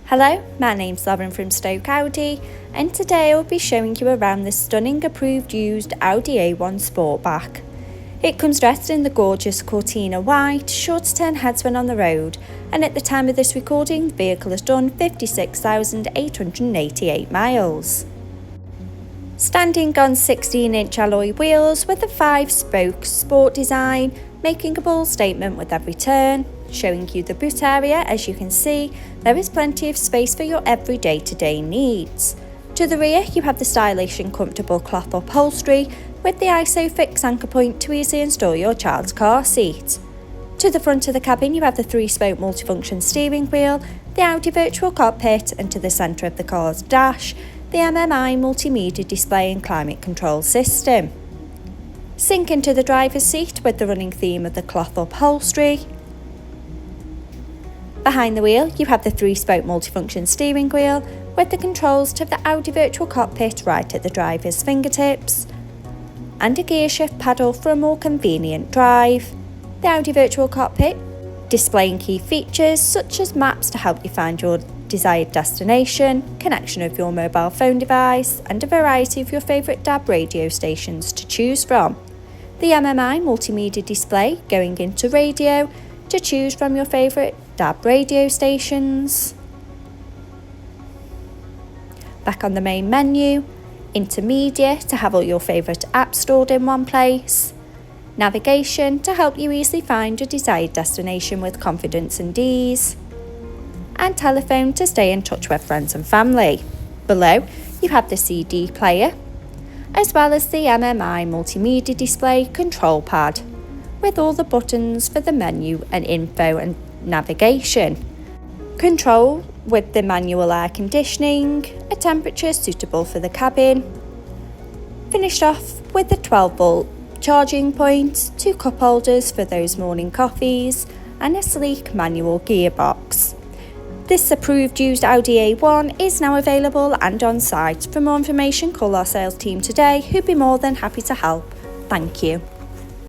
Hello, my name's Lauren from Stoke Audi, and today I'll be showing you around this stunning approved used Audi A1 Sportback. It comes dressed in the gorgeous Cortina white, sure to turn heads when on the road, and at the time of this recording the vehicle has done 56,888 miles. Standing on 16-inch alloy wheels with a 5-spoke sport design, making a bold statement with every turn. Showing you the boot area, as you can see, there is plenty of space for your every day-to-day needs. To the rear you have the stylish and comfortable cloth upholstery with the ISOFIX anchor point to easily install your child's car seat. To the front of the cabin you have the 3-spoke multifunction steering wheel, the Audi virtual cockpit, and to the centre of the car's dash, the MMI multimedia display and climate control system. Sink into the driver's seat with the running theme of the cloth upholstery. Behind the wheel you have the 3-spoke multifunction steering wheel with the controls to the Audi virtual cockpit right at the driver's fingertips, and a gear shift paddle for a more convenient drive. The Audi virtual cockpit displaying key features such as maps to help you find your desired destination, connection of your mobile phone device, and a variety of your favourite DAB radio stations to choose from. The MMI multimedia display going into radio to choose from your favourite DAB radio stations. Back on the main menu, Intermedia to have all your favourite apps stored in one place, Navigation to help you easily find your desired destination with confidence and ease, and Telephone to stay in touch with friends and family. Below you have the CD player, as well as the MMI multimedia display control pad, with all the buttons for the menu and info and navigation. Control with the manual air conditioning, a temperature suitable for the cabin. Finished off with the 12-volt charging point, 2 cup holders for those morning coffees, and a sleek manual gearbox. This approved used Audi A1 is now available and on site. For more information, call our sales team today, who'd be more than happy to help. Thank you.